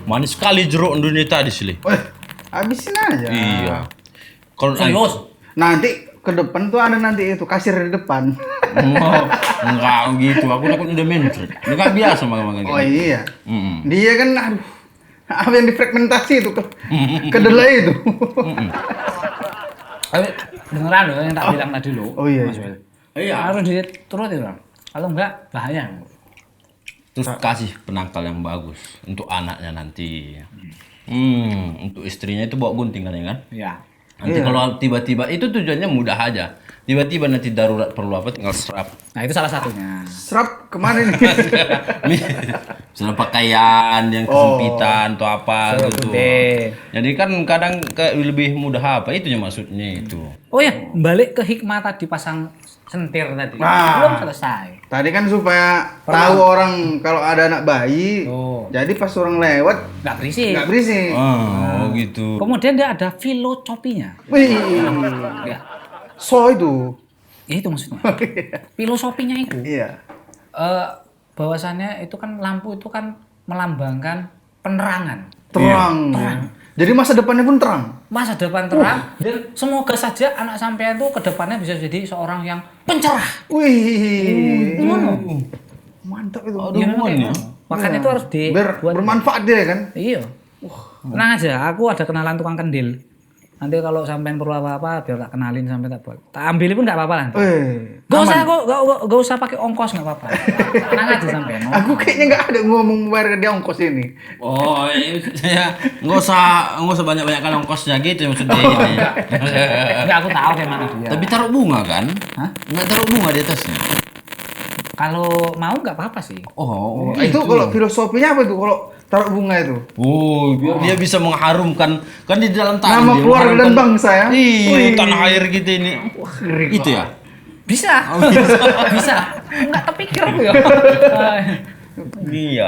Manis sekali jeruk dunia tadi sih. Habisin aja. Iya. Kalau Serius? Nanti ke depan tuh ada nanti itu kasir di depan. enggak gitu. Aku takut udah mentret. Enggak biasa makan gitu. Oh iya. Dia kan aduh, apa yang difragmentasi itu kedelai itu. Tapi beneran loh yang tak bilang tadi lo. Oh iya. Mas Wel. Iya. Harus dituruti bang. Kalau enggak bahaya. Terus kasih penangkal yang bagus untuk anaknya nanti. Untuk istrinya itu bawa gunting kan ya kan? Iya. Nanti kalau tiba-tiba itu tujuannya mudah aja. Tiba-tiba nanti darurat perlu apa tinggal serap. Nah itu salah satunya. Serap kemana nih? Misalnya pakaian yang kesempitan atau apa gitu. Jadi kan kadang lebih mudah apa itu maksudnya itu. Oh ya, balik ke hikmah tadi pasang sentir tadi. Nah. Belum selesai. Tadi kan supaya tahu orang kalau ada anak bayi. Oh. Jadi pas orang lewat Nggak berisik. nggak berisik. Oh gitu. Kemudian dia ada filosofinya. Wih, Ya, so itu. ya itu maksudnya. Filosofinya itu. Iya. Bahwasannya itu kan lampu itu kan melambangkan penerangan. Terang. Jadi masa depannya pun terang. Masa depan terang dan semoga saja anak sampean itu ke depannya bisa jadi seorang yang pencerah. Wih. Gimana? Mantap itu. Aduh, Ya, memang ya. kayak gitu. Makanya itu harus Biar dibuat. bermanfaat dia kan. Iya. Tenang aja, aku ada kenalan tukang kendil. Nanti kalau sampean perlu apa-apa biar tak kenalin sampai tak buat. Tak ambil pun enggak apa-apa nanti. Gak usah gak usah pakai ongkos enggak apa-apa. Tenang aja sampean. Aku kayaknya nggak ada ngomong bayar dia ongkos ini. Oh, saya nggak usah banyak kali ongkosnya gitu maksudnya ini. Enggak aku tahu kayak mana dia. Tapi taruh bunga kan? Hah? Nggak taruh bunga di atasnya. Kalau mau enggak apa-apa sih. Oh, Itu kalau filosofinya apa tuh kalau taruh bunga itu? Oh, biar dia bisa mengharumkan kan di dalam tanah. Nama dia keluarga dan mengharumkan- bangsa ya. Iya, Wih. tanah air gitu ini. Itu ya. Bisa. Bisa. Enggak terpikir aku ya. Iya.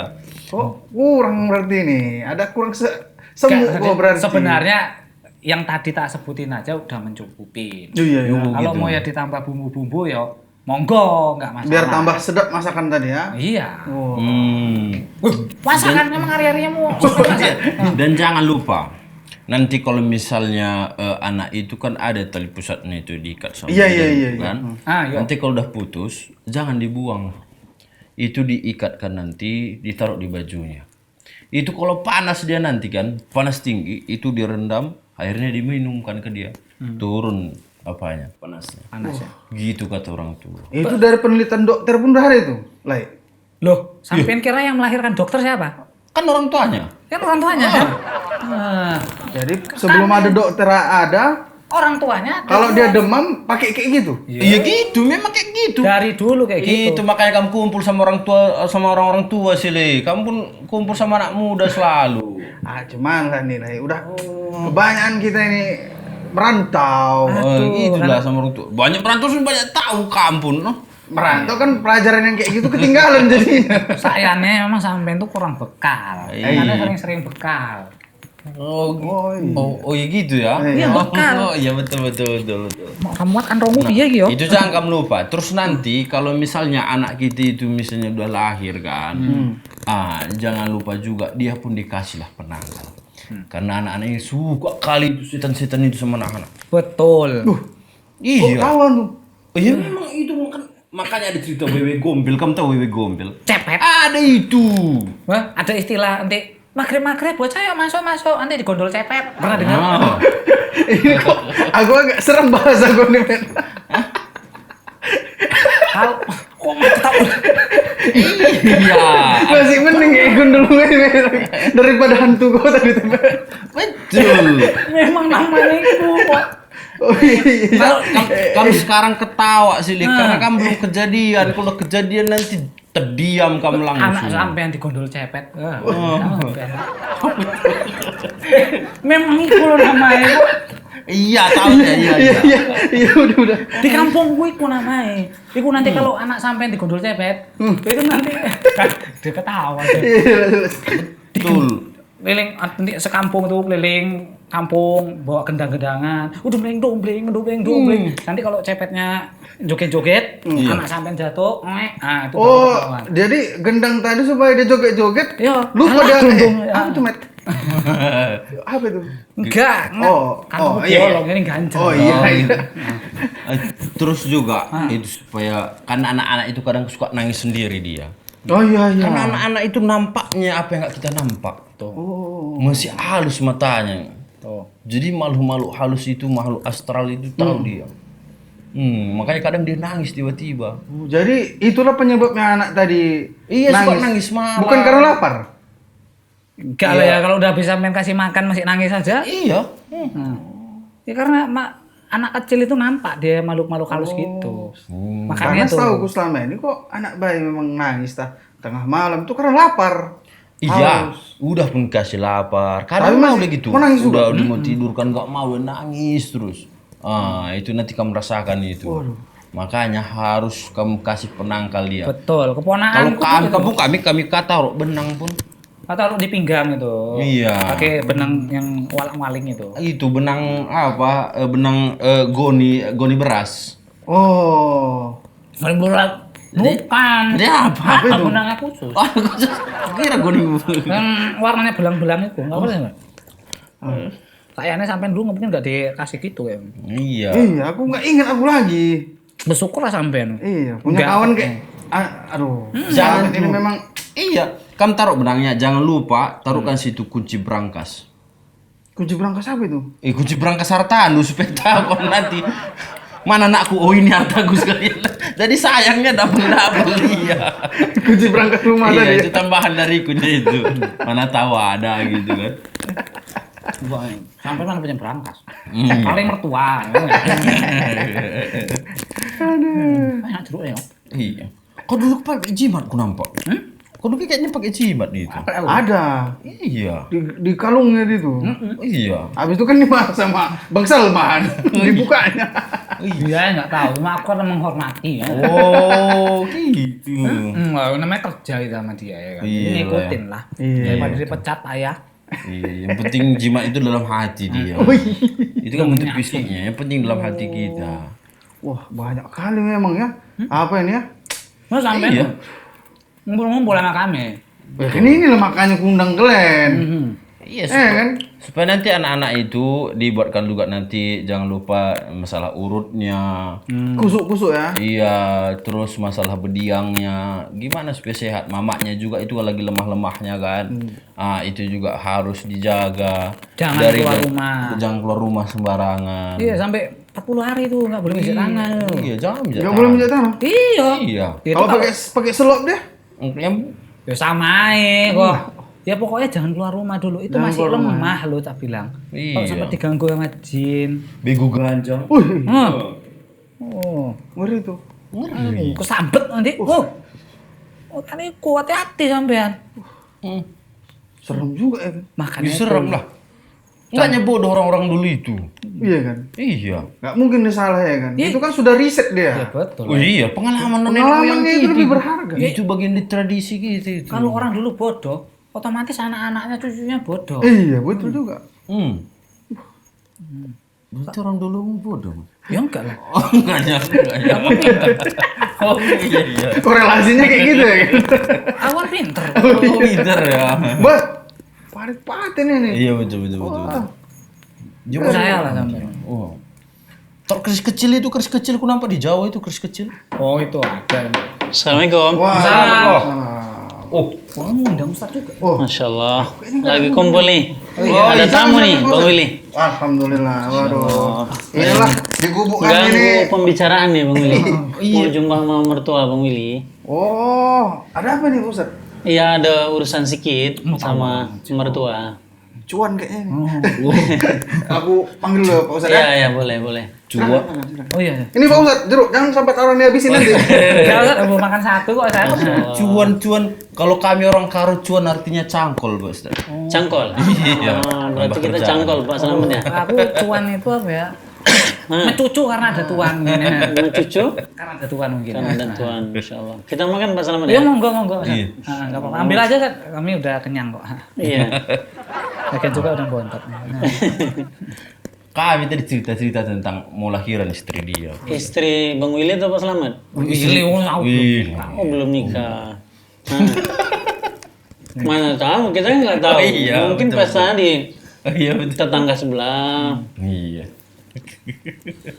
Oh, kurang berarti ini. Ada kurang semu kok berarti. Sebenarnya yang tadi tak sebutin aja udah mencukupi. Iya, iya. Kalau gitu. mau ya ditambah bumbu-bumbu ya monggo, enggak masalah. Biar tambah sedap masakan tadi ya. Iya. Oh. Masakan emang hari-harinya mau Dan jangan lupa nanti kalau misalnya anak itu kan ada tali pusatnya itu diikat sama Iya, dia, iya, iya, kan. iya. Nanti kalau udah putus jangan dibuang. Itu diikatkan nanti ditaruh di bajunya. Itu kalau panas dia nanti kan, panas tinggi itu direndam, airnya diminumkan ke dia. Turun apanya? Panasnya. panas ya. Gitu kata orang tua. Itu dari penelitian dokter pun udah ada itu. Lai. Loh, sampean kira yang melahirkan dokter siapa? Kan orang tuanya. Kan orang tuanya kan? Nah, Jadi sebelum ada dokter ada, orang tuanya kalau dia demam pakai kayak gitu. Iya gitu, memang kayak gitu. dari dulu kayak gitu. Itu makanya kamu kumpul sama orang tua sama orang-orang tua sih, Le. Kamu pun kumpul sama anak muda selalu. Ah, cuman kan nih, Lai. Udah kebanyakan kita ini merantau. Itulah sama orang tua. Banyak perantau sih banyak tahu kampung, no. Merantau kan pelajaran yang kayak gitu ketinggalan jadinya. Sayangnya memang sampean tuh kurang bekal. Iya. Karena sering-sering bekal. Oh, iya gitu ya. Iya, bekal. Oh, iya betul. Mau kamu makan romu piye iki yo? Itu jangan kamu lupa. Terus nanti kalau misalnya anak kita itu misalnya udah lahir kan, jangan lupa juga dia pun dikasihlah penangkal. Karena anak-anak ini suka kali itu setan-setan itu sama anak-anak. Betul. Iya. Kawan tuh. Iya memang itu makanya ada cerita wewe gombel. Kamu tahu wewe gombel? Cepet. Ada itu. Wah, ada istilah nanti maghrib buat saya masuk nanti digondol cepet. Pernah dengar? Ah. Ini kok aku agak serem bahasa gue nih, men. Tahu kok nggak tahu? Iya. Masih mending kayak gundul daripada hantu gue tadi tuh. Betul. Memang namanya itu kok. Oh iya. Kamu sekarang ketawa sih, Lik, karena kamu belum kejadian. Kalau kejadian nanti terdiam kamu Anak langsung. sampean digondol cepet. Memang itu loh namanya. Iya, tahu ya, iya. Iya udah. Di kampungku iku namanya. Iku nanti kalau anak sampean digondol cepet, itu nanti dia ketawa. Iya. Betul. Keliling nanti sekampung itu keliling kampung bawa gendang-gendangan. Udah dombleng. Nanti kalau cepetnya joget-joget, anak sampean jatuh, nah itu baru Oh, ketahuan. jadi gendang tadi supaya dia joget-joget. Iya, Lupa alah, dia. gendong. Apa tuh, Met? Apa itu? Enggak. Kampung iya. bolong ini ganjel. Oh iya. Terus juga itu supaya kan anak-anak itu kadang suka nangis sendiri dia. Oh iya. Karena anak-anak itu nampaknya apa yang nggak kita nampak tuh. Masih halus matanya. Jadi makhluk-makhluk halus itu, makhluk astral itu tahu dia. Makanya kadang dia nangis tiba-tiba. Jadi itulah penyebabnya anak tadi Iya, suka nangis malam. Bukan karena lapar. Enggak lah ya, kalau udah bisa main kasih makan masih nangis aja. Iya. Ya karena anak kecil itu nampak dia makhluk-makhluk halus gitu. Karena Makanya tuh. setahu aku selama ini kok anak bayi memang nangis tengah malam itu karena lapar. Iya, udah pun kasih lapar. Kadang Tapi mau masih- begitu. mau nangis juga? Udah mau tidur kan nggak mau nangis terus. Itu nanti kamu rasakan itu. Makanya harus kamu kasih penangkal dia. Betul, Kalau keponakanku kami kata benang pun. taruh di pinggang itu. Iya. Pakai benang yang walang-waling itu. Itu benang apa? Benang goni beras. Oh. Paling berat. Bukan. Dia apa? Benang khusus. Oh, kira goni. Yang warnanya belang-belang itu. Enggak boleh enggak? Kayaknya sampean dulu mungkin enggak dikasih gitu ya. Iya. Iya, aku nggak ingat aku lagi. Bersyukur lah sampean. Iya, punya Nggak. kawan kayak aduh. Jangan ini memang Iya. Kamu taruh benangnya. Jangan lupa taruhkan situ kunci brankas. kunci berangkas apa itu? Kunci brankas hartamu supaya tahu kalau nanti mana anakku, oh ini hartaku sekalian. Jadi sayangnya double iya. Kunci berangkas rumah Iya, tadi. itu tambahan dariku itu. Mana tahu ada gitu kan. Sampai mana punya berangkas. Paling mertua. Banyak jeruk ya. Iya. Kau dulu pakai jimat ku nampak. Kau dulu kayaknya pakai jimat gitu. Ada Iya. di kalungnya itu. Iya. Habis itu kan dimasak sama Bang Salman dibukanya. Iya, enggak tahu. Cuma aku kan menghormati ya. Oh, gitu. Namanya kerja itu sama dia ya kan. Iya, Ngikutin lah. Iya. Daripada dipecat ayah. Iya, yang penting jimat itu dalam hati dia. Oh iya. Itu kan bentuk fisiknya, yang penting dalam hati kita. Wah, banyak kali memang ya. Apa ini ya? Mas sampai Iya. ngumpul-ngumpul sama kami. Ini lah makanya kundang Glenn. Iya, Kan? supaya nanti anak-anak itu dibuatkan juga nanti jangan lupa masalah urutnya. Kusuk-kusuk ya. Iya, terus masalah bediangnya, gimana supaya sehat. Mamaknya juga itu lagi lemah-lemahnya kan. Itu juga harus dijaga. Jangan keluar rumah. Jangan keluar rumah sembarangan. Iya, sampai 40 hari tuh enggak boleh mijit tangan. Iya, jangan Gak jangan. boleh minta tanah. Iya. Iya. Itu Kalau pakai selop deh. Yang ya sama aja kok. Ya pokoknya jangan keluar rumah dulu. Itu Jangan masih keluar rumah. lemah lo tak bilang. Kalau Iya. sampai diganggu sama jin. bego gancang. Wih, Oh. ngeri tuh. Kesambet nanti. Oh. Kan ini kuat hati sampean. Serem juga ya. Makanya Serem itu. lah. Enggaknya bodoh orang-orang dulu itu. Iya kan? Iya. Gak mungkin dia salah ya kan? Iya. Itu kan sudah riset Ya dia. betul. Oh iya, pengalaman nenek moyang Pengalamannya itu kita. lebih berharga. Itu bagian di tradisi kita itu. Kalau orang dulu bodoh, otomatis anak-anaknya cucunya bodoh. Iya, betul juga. Berarti orang dulu bodoh. Ya enggak lah. Oh, enggak ya. Oh iya. Korelasinya kayak gitu ya kan? Awan pinter. Oh, pinter ya. Bah, parit-parit ini. Iya betul. Percaya lah sampean. Oh. Kalau keris kecil ku nampak di Jawa itu keris kecil. Oh itu ada. Assalamualaikum. Wah. Oh, Kamu undang Ustaz juga. Masya Allah. Lagi kumpul nih. iya. Ada tamu nih, Bang Willy. Alhamdulillah. Waduh. Inilah di gubuk kami ini. Ganggu pembicaraan nih, Bang Willy. Mau jumpa sama mertua Bang Willy. Oh, ada apa nih Ustaz? Iya, ada urusan sedikit sama mertua. Cuan kayaknya. Oh, Aku panggil lo Pak Ustadz ya. Iya, boleh. Cuan. oh iya. Ini Pak Ustadz, jeruk jangan sampai taruh dihabisin nanti. Kalau Ustaz mau makan satu kok saya. Cuan. Kalau kami orang Karo, cuan artinya cangkol, Bos. Cangkol. Iya. Berarti Nambah kita kerjaan. cangkol Pak Selamat ya. Aku cuan itu apa ya? Mencucu karena ada tuan. Mencucu Karena ada tuan mungkin. karena ada tuan, insyaallah. Kita makan Pak Selamat Ya ya. monggo. Ustaz. Iya. Enggak apa-apa. Ambil aja kan. Kami udah kenyang kok. Iya. Bagian juga udah bontot. Kami tadi cerita-cerita tentang mau lahiran istri dia. Istri Bang Willy atau Pak Selamat? Wih, Wih. Oh, belum nikah. Mana tahu, kita kan nggak tahu. Oh, iya, Mungkin betul, pas tadi Oh, iya betul. tetangga sebelah. Iya.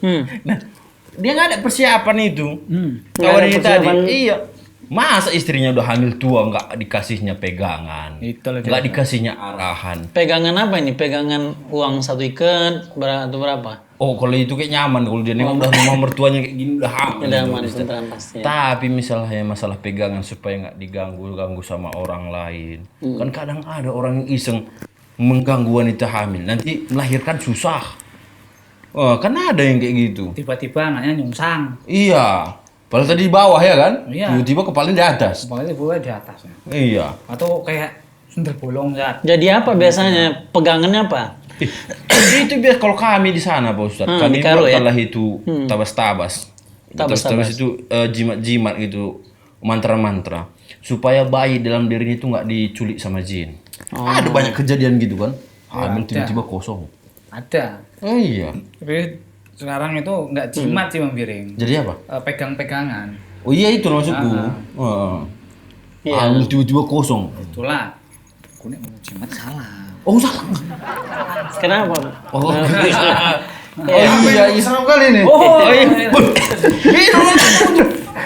Hmm. Nah, dia nggak ada persiapan itu. Nggak Kawan ada ini tadi, persiapan. iya. Masa istrinya udah hamil tua nggak dikasihnya pegangan, Itulah dia. nggak dikasihnya arahan. Pegangan apa ini? Pegangan uang 1 ikat atau berapa? Oh kalau itu kayak nyaman, kalau dia nengok udah rumah mertuanya kayak gini udah hamil. Udah aman beneran pasti. Tapi misalnya masalah pegangan supaya nggak diganggu sama orang lain. Kan kadang ada orang yang iseng mengganggu wanita hamil, nanti melahirkan susah. Oh, kan ada yang kayak gitu. Tiba-tiba anaknya nyungsang. Iya. Padahal tadi di bawah ya kan? Iya. Tiba-tiba kepalanya di atas. Pokoknya boleh di atas. Ya. Iya. Atau kayak sundel bolong ya. Jadi apa biasanya? Pegangannya apa? Itu biasa kalau kami di sana Pak Ustadz. di Kami Karo ya? buatlah itu tabas-tabas. Tabas-tabas itu jimat-jimat gitu. Mantra-mantra. Supaya bayi dalam dirinya itu nggak diculik sama jin. Ada banyak kejadian gitu kan. Hamil tiba-tiba kosong. Ada. Oh iya. Tapi sekarang itu nggak jimat sih Bang Biring. Jadi apa? Pegang-pegangan. Oh iya itu maksudku. Iya. Hamil tiba-tiba kosong. Itulah. Aku nih mau jimat salah. Oh salah. Kenapa? Oh, Nah, iya. Serem kali nih. Oh,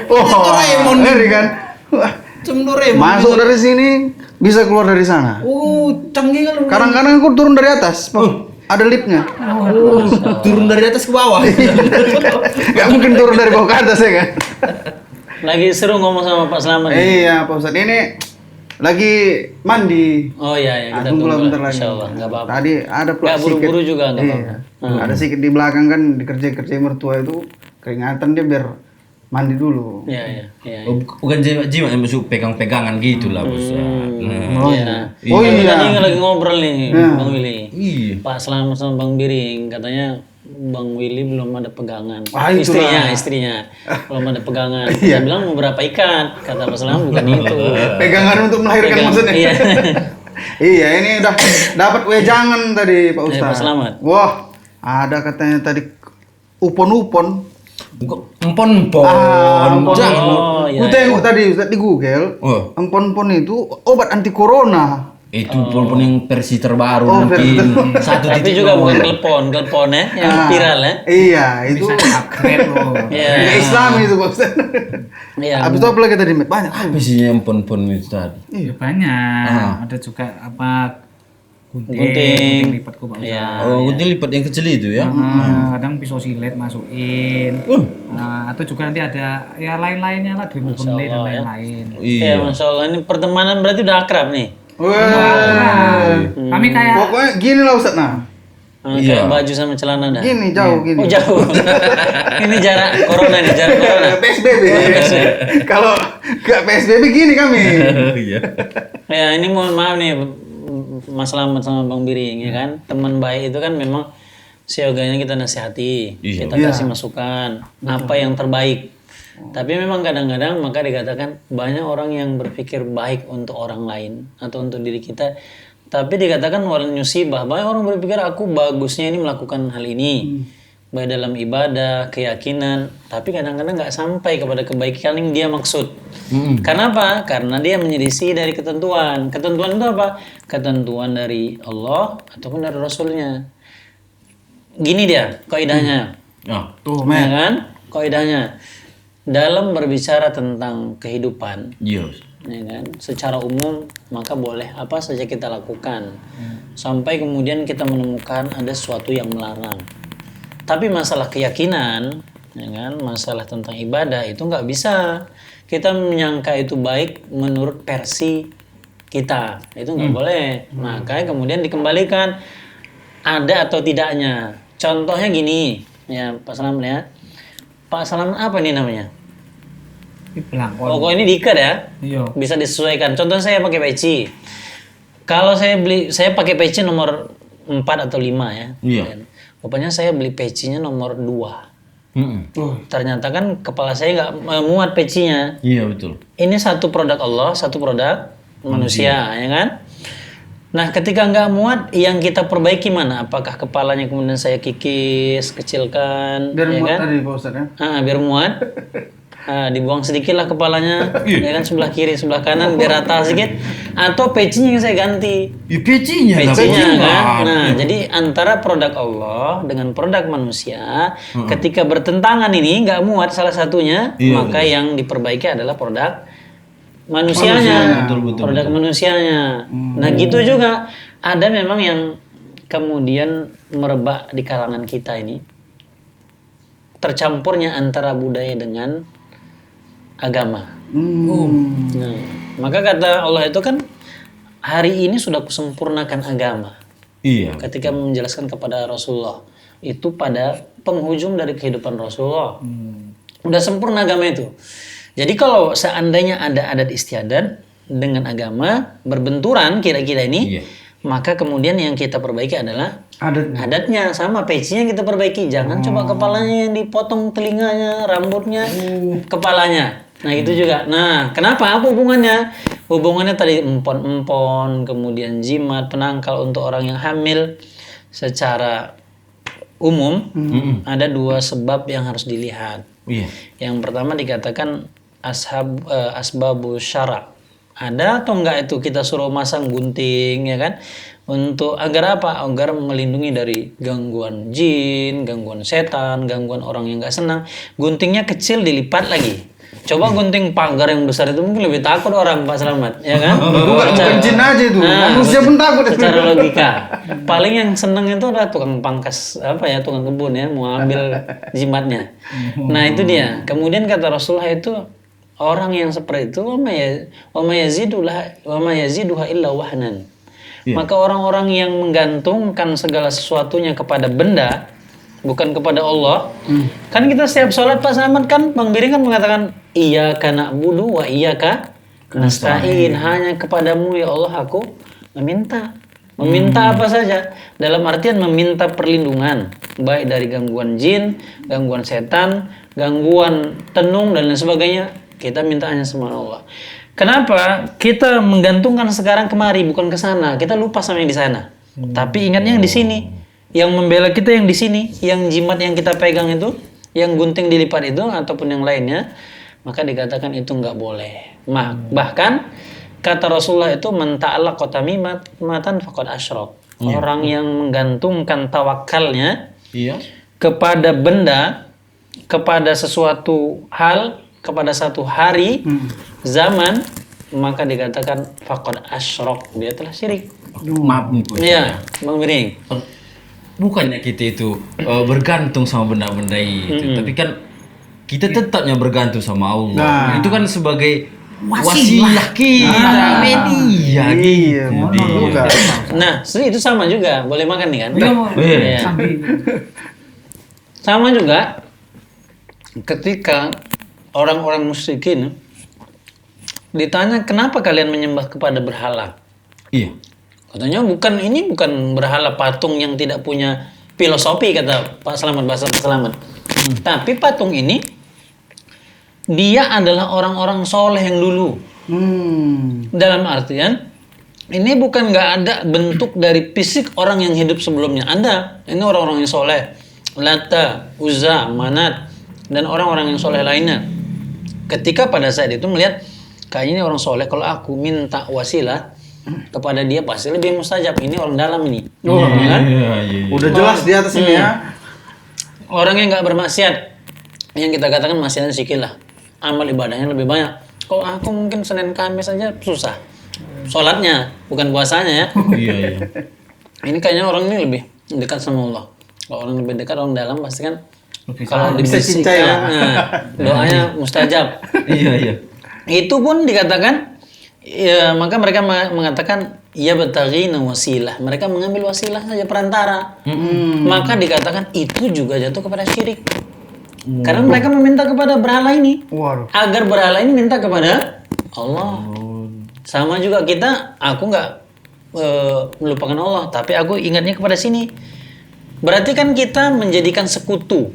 Oh, Doraemon. ngeri kan? Wah, Cemdore. masuk dari sini bisa keluar dari sana. Oh, canggih kan. Kadang-kadang aku turun dari atas, ada liftnya. Turun dari atas ke bawah. Gak mungkin turun dari bawah ke atas ya kan? Lagi seru ngomong sama Pak Selamat. Iya, Pak Ustadz ini lagi mandi. Oh iya, kita Tunggu lah tunggu bentar lah. lagi. Insyaallah, nggak apa-apa. Tadi ada pula Nggak buru-buru juga, nggak Iya. apa-apa. Ada sedikit di belakang kan dikerjain mertua itu keringatan dia biar mandi dulu. Iya. Oh, bukan jimat yang masuk pegang-pegangan gitu lah bos. Oh Iya. Oh Kan iya. Tadi lagi ngobrol nih, Bang Willy. Iya. Pak Selamat sama Bang Biring katanya Bang Willy belum ada pegangan. Ah, itulah. Istrinya belum ada pegangan. Iya. Dia bilang mau berapa ikat? Kata Pak Selamat bukan itu. Pegangan untuk melahirkan Pegang- maksudnya. Iya. Iya, ini udah dapat wejangan tadi Pak Pak Ustadz. Selamat. Wah, ada katanya tadi upon-upon. Empon-empon. empon. Jangan. Oh, iya. Ku tengok tadi Ustadz di Google, Oh. empon-empon itu obat anti corona. Itu empon yang versi terbaru Oh, nanti versi satu Tapi titik juga nol. bukan telepon ya, yang Ah, viral ya. Iya, itu upgrade loh. Iya. Islam itu Pak Ustadz. Iya. Habis itu apa lagi tadi? Banyak. Apa sih empon-empon itu tadi? Iya banyak. Ada juga apa gunting lipat kok Pak Ustaz. Iya. Oh, gunting lipat yang kecil itu ya. Kadang pisau silet masukin. Atau juga nanti ada ya lain-lainnya lah drill benle dan lain-lain. Iya, Iya. Masya Allah. Ini pertemanan berarti udah akrab nih. Wah. Kami kayak Pokoknya gini lah Ustadz. Nah, Kayak baju sama celana dah. gini jauh gini. Oh jauh. Ini jarak corona nih, jarak corona. PSBB. Kalau nggak PSBB gini kami. Iya. Ya ini mohon maaf nih Mas Slamet sama Bang Biring ya kan. Teman baik itu kan memang seyogianya kita nasihati, Iya. kita kasih masukan apa yang terbaik. Tapi memang kadang-kadang maka dikatakan banyak orang yang berpikir baik untuk orang lain atau untuk diri kita. Tapi dikatakan wal nyusibah, banyak orang berpikir aku bagusnya ini melakukan hal ini. Baik dalam ibadah, keyakinan, tapi kadang-kadang nggak sampai kepada kebaikan yang dia maksud. Karena apa? Karena dia menyelisih dari ketentuan. Ketentuan itu apa? Ketentuan dari Allah ataupun dari Rasulnya. Gini dia kaidahnya. Ah, Tuh, Ya men. kan? Kaidahnya dalam berbicara tentang kehidupan, iya. ya kan? Secara umum maka boleh apa saja kita lakukan. Sampai kemudian kita menemukan ada sesuatu yang melarang. Tapi masalah keyakinan, ya kan? Masalah tentang ibadah itu nggak bisa. Kita menyangka itu baik menurut versi kita. Itu nggak boleh. Makanya kemudian dikembalikan ada atau tidaknya. Contohnya gini, ya Pak Selamat ya. Pak Selamat apa nih namanya? Ini belangkon. Oh, kok ini diikat ya? Iya. Bisa disesuaikan. Contoh saya pakai peci. Kalau saya pakai peci nomor 4 atau 5 ya. Iya. Rupanya saya beli pecinya nomor 2. Oh, Ternyata kan kepala saya nggak muat pecinya. Iya betul. Ini satu produk Allah, satu produk manusia, ya kan? Nah, ketika nggak muat, yang kita perbaiki mana? Apakah kepalanya kemudian saya kikis, kecilkan, biar ya muat kan? tadi Pak Ustadz ya. Biar muat. Dibuang sedikit lah kepalanya, ya kan, sebelah kiri, sebelah kanan, biar rata sedikit. Atau pecinya yang saya ganti. Ya, pecinya lah. Pecinya kan. Bang. Nah, jadi antara produk Allah dengan produk manusia, ketika bertentangan ini nggak muat salah satunya, Iya, maka yang diperbaiki adalah produk manusianya, Betul, produk manusianya. Nah, gitu juga ada memang yang kemudian merebak di kalangan kita ini, tercampurnya antara budaya dengan agama. Nah, maka kata Allah itu kan, hari ini sudah kusempurnakan agama. Iya. Ketika menjelaskan kepada Rasulullah, itu pada penghujung dari kehidupan Rasulullah. Udah sempurna agama itu. Jadi kalau seandainya ada adat istiadat dengan agama berbenturan kira-kira ini, Iya. maka kemudian yang kita perbaiki adalah adatnya. Sama pecinya kita perbaiki. Jangan coba kepalanya yang dipotong, telinganya, rambutnya, kepalanya. Nah itu juga. Nah kenapa? Apa hubungannya? Hubungannya tadi empon-empon, kemudian jimat, penangkal untuk orang yang hamil. Secara umum ada 2 sebab yang harus dilihat. Iya. Yang pertama dikatakan asbabu syara. Ada atau enggak itu kita suruh masang gunting, ya kan? Untuk agar apa? Agar melindungi dari gangguan jin, gangguan setan, gangguan orang yang enggak senang. Guntingnya kecil dilipat lagi. Coba gunting pagar yang besar itu mungkin lebih takut orang, Pak Selamat, ya kan? Bukan jin aja itu, manusia pun takut. Secara logika. Paling yang seneng itu adalah tukang pangkas, tukang kebun ya, mau ambil jimatnya. Nah itu dia. Kemudian kata Rasulullah itu, orang yang seperti itu, wa ma yaziduha illa wahnan. Maka orang-orang yang menggantungkan segala sesuatunya kepada benda, bukan kepada Allah. Kan kita setiap sholat Pak Selamat kan, Bang Biring kan mengatakan, iyyaka na'budu wa iyyaka nasta'in. Hanya kepadamu ya Allah aku meminta. Meminta apa saja. Dalam artian meminta perlindungan. Baik dari gangguan jin, gangguan setan, gangguan tenung dan lain sebagainya. Kita minta hanya sama Allah. Kenapa? Kita menggantungkan sekarang kemari, bukan ke sana. Kita lupa sama yang di sana. Tapi ingatnya yang di sini. Yang membela kita yang di sini, yang jimat yang kita pegang itu, yang gunting dilipat itu ataupun yang lainnya, maka dikatakan itu nggak boleh. Bahkan kata Rasulullah itu menta'allaq tamimatan faqad asyrak. Orang yang menggantungkan tawakalnya kepada benda, kepada sesuatu hal, kepada satu hari, zaman, maka dikatakan faqad asyrak. Dia telah syirik. Maaf nih. Iya, Bang Biring. Bukannya kita itu bergantung sama benda-benda itu, tapi kan kita tetapnya bergantung sama Allah. Nah. Itu kan sebagai wasilah kita, media gitu. Juga. Nah, itu sama juga. Boleh makan nih kan? Iya. Sama juga ketika orang-orang musyrikin ditanya kenapa kalian menyembah kepada berhala? Iya. Katanya bukan berhala patung yang tidak punya filosofi, kata Pak Selamat, bahasa Pak Selamat. Tapi patung ini dia adalah orang-orang soleh yang dulu. Dalam artian ini bukan nggak ada bentuk dari fisik orang yang hidup sebelumnya. Ada. Ini orang-orang yang soleh. Lata, Uzza, Manat dan orang-orang yang soleh lainnya. Ketika pada saat itu melihat kayaknya ini orang soleh, kalau aku minta wasilah kepada dia pasti lebih mustajab. Ini orang dalam ini. Kan? Udah jelas di atas ini ya. Orang yang nggak bermaksiat, yang kita katakan maksiatnya sikit lah, amal ibadahnya lebih banyak. Kalau aku mungkin Senin Kamis saja susah. Sholatnya, bukan puasanya ya. Iya. Ini kayaknya orang ini lebih dekat sama Allah. Kalau orang lebih dekat, orang dalam pasti kan kalau bisa cincai lah. doanya mustajab. Iya. Itu pun dikatakan Ya, maka mereka mengatakan ya bataghina wasilah. Mereka mengambil wasilah saja perantara. Maka dikatakan itu juga jatuh kepada syirik. Karena mereka meminta kepada berhala ini. Waduh. Agar berhala ini minta kepada Allah. Sama juga kita, aku nggak melupakan Allah, tapi aku ingatnya kepada sini. Berarti kan kita menjadikan sekutu,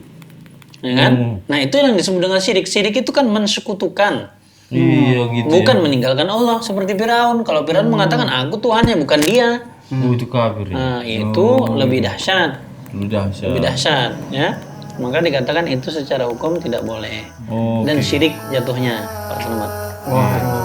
ya kan? Nah itu yang disebut dengan syirik. Syirik itu kan mensekutukan. Iya gitu. Bukan meninggalkan Allah seperti Firaun. Kalau Firaun mengatakan aku Tuhannya, bukan dia. Itu kafir. Nah, itu lebih dahsyat. Lebih dahsyat, ya. Maka dikatakan itu secara hukum tidak boleh. Dan syirik jatuhnya, Pak Selamat. Waduh.